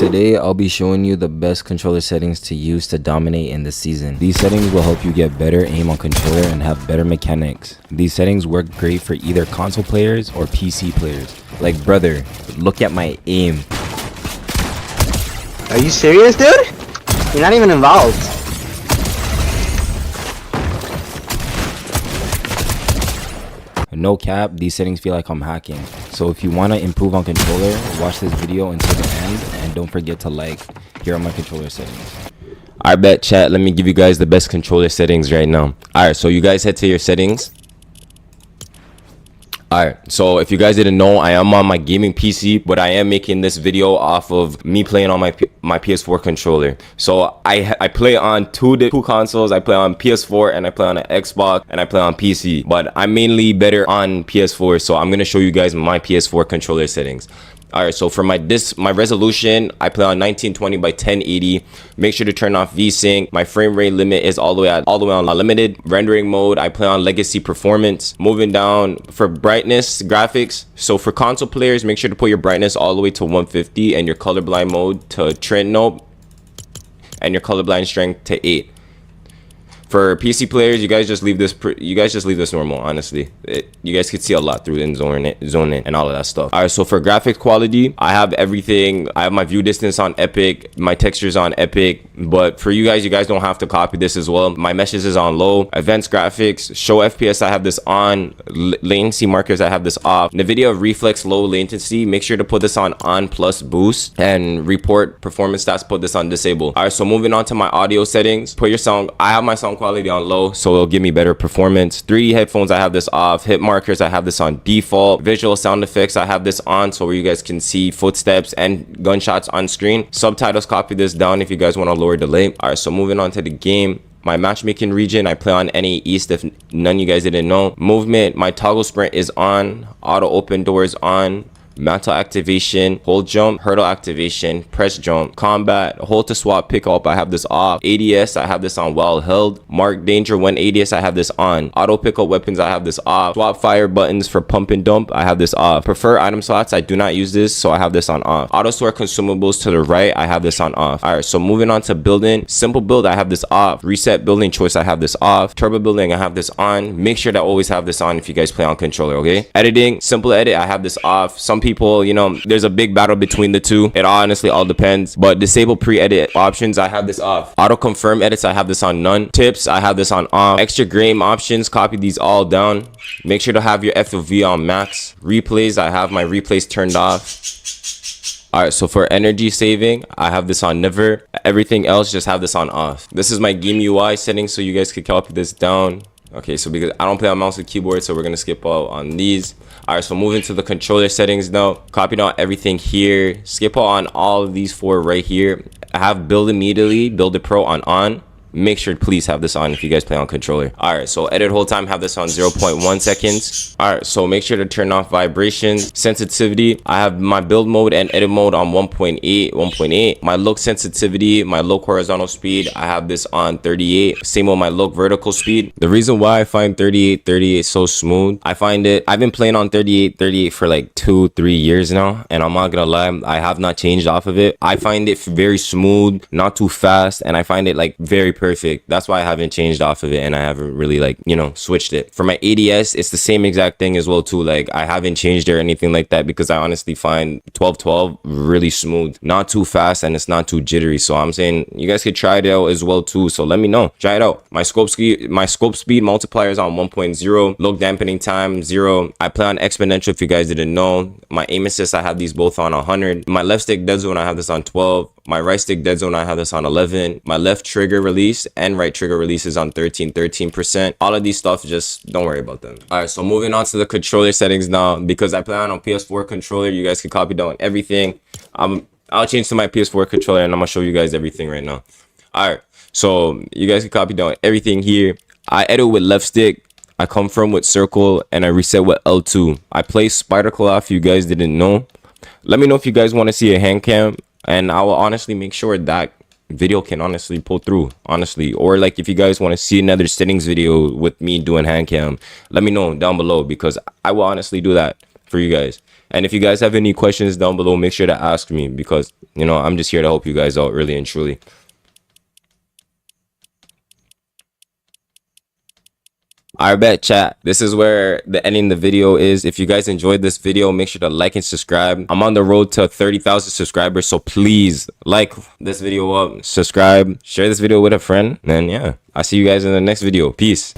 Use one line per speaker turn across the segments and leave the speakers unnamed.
Today, I'll be showing you the best controller settings to use to dominate in the season. These settings will help you get better aim on controller and have better mechanics. These settings work great for either console players or PC players. Like, brother, look at my aim.
Are you serious, dude? You're not even involved.
No cap, these settings feel like I'm hacking. So if you want to improve on controller, watch this video until the end and don't forget to like. Here are my controller settings. I bet chat, let me give you guys the best controller settings right now. Alright, so you guys head to your settings. Alright, so if you guys didn't know, I am on my gaming PC, but I am making this video off of me playing on my PS4 controller. So I play on two consoles. I play on PS4 and I play on an Xbox and I play on PC. But I'm mainly better on PS4, so I'm gonna show you guys my PS4 controller settings. Alright, so for my resolution, I play on 1920 by 1080. Make sure to turn off VSync. My frame rate limit is all the way on limited. Rendering mode, I play on legacy performance. Moving down for brightness, graphics. So for console players, make sure to put your brightness all the way to 150 and your colorblind mode to trend note and your colorblind strength to 8. For PC players, you guys just leave this normal. Honestly, you guys can see a lot through in zone in and all of that stuff. All right, so for graphics quality, I have everything. I have my view distance on epic, my textures on epic. But for you guys don't have to copy this as well. My meshes is on low. Advanced graphics, show FPS, I have this on. Latency markers, I have this off. NVIDIA reflex low latency, make sure to put this on plus boost. And report performance stats, put this on disable. All right, so moving on to my audio settings. Put your sound, I have my sound quality on low, so it'll give me better performance. 3D headphones, I have this off. Hit markers, I have this on default. Visual sound effects, I have this on, so where you guys can see footsteps and gunshots on screen. Subtitles, copy this down if you guys want to lower delay. All right, so moving on to the game. My matchmaking region, I play on NA East if none of you guys didn't know. Movement, my toggle sprint is on. Auto open doors on. Mantle activation, hold jump, hurdle activation, press jump, combat, hold to swap pick up, I have this off. ADS, I have this on while held. Mark danger when ADS, I have this on. Auto pick up weapons, I have this off. Swap fire buttons for pump and dump, I have this off. Prefer item slots, I do not use this, so I have this on off. Auto store consumables to the right, I have this on off. All right, so moving on to building. Simple build, I have this off. Reset building choice, I have this off. Turbo building, I have this on. Make sure to always have this on if you guys play on controller, okay? Editing, simple edit, I have this off. Some people, you know, there's a big battle between the two. It honestly all depends, but disable pre-edit options, I have this off. Auto confirm edits, I have this on none. Tips, I have this on off. Extra game options, copy these all down. Make sure to have your FOV on max. Replays, I have my replays turned off. All right, so for energy saving, I have this on never. Everything else, just have this on off. This is my game UI settings, so you guys can copy this down. Okay, so because I don't play on mouse and keyboard, so we're gonna skip out on these. All right, so moving to the controller settings now. Copy down everything here. Skip out on all of these four right here. I have build immediately, build it pro on. Make sure to please have this on if you guys play on controller. All right, so edit hold time, have this on 0.1 seconds. All right, so make sure to turn off vibrations. Sensitivity, I have my build mode and edit mode on 1.8. My look sensitivity, my look horizontal speed, I have this on 38. Same with my look vertical speed. The reason why I find 38 so smooth, I've been playing on 38 for like 2-3 years now, and I'm not gonna lie, I have not changed off of it. I find it very smooth, not too fast, and I find it like very perfect. That's why I haven't changed off of it, and I haven't really, like, you know, switched it. For my ADS, it's the same exact thing as well too. Like, I haven't changed it or anything like that because I honestly find 1212 really smooth, not too fast, and it's not too jittery. So I'm saying you guys could try it out as well too, so let me know. Try it out. My scope speed multiplier is on 1.0. Look dampening time 0. I play on Exponential if you guys didn't know. My aim assist, I have these both on 100. My left stick dead zone, I have this on 12. My right stick dead zone, I have this on 11. My left trigger release and right trigger release is on 13%. All of these stuff, just don't worry about them. All right, so moving on to the controller settings now, because I play on a PS4 controller, you guys can copy down everything. I'll change to my PS4 controller and I'm gonna show you guys everything right now. All right, so you guys can copy down everything here. I edit with left stick, I confirm with circle, and I reset with L2. I play spider claw if you guys didn't know. Let me know if you guys want to see a hand cam, and I will honestly make sure that video can honestly pull through, honestly. Or like if you guys want to see another settings video with me doing hand cam, let me know down below, because I will honestly do that for you guys. And if you guys have any questions down below, make sure to ask me, because, you know, I'm just here to help you guys out, really and truly. I bet, chat, this is where the ending of the video is. If you guys enjoyed this video, make sure to like and subscribe. I'm on the road to 30,000 subscribers, so please like this video up, subscribe, share this video with a friend, and yeah, I'll see you guys in the next video. Peace.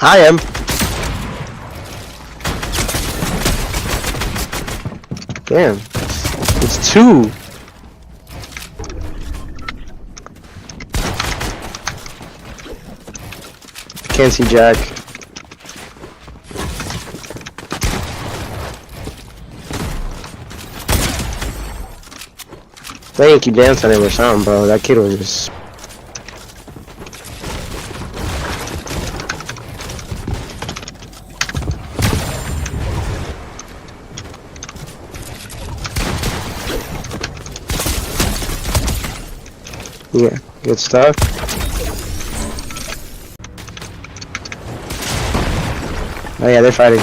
I am. Damn. It's 2. Can't see Jack. They didn't keep dancing him or something, bro. That kid was just... Yeah, good stuff. Oh yeah, they're fighting.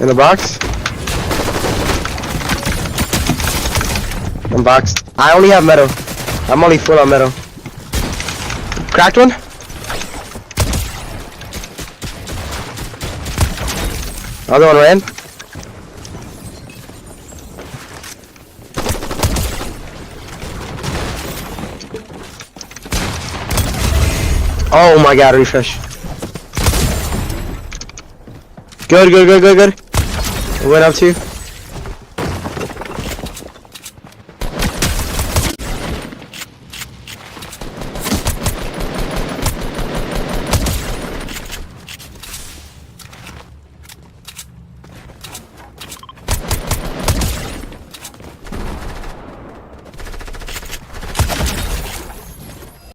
In the box? I'm boxed. I only have metal. I'm only full on metal. Cracked one? Other one ran? Oh my god, refresh. Good. Went up to you.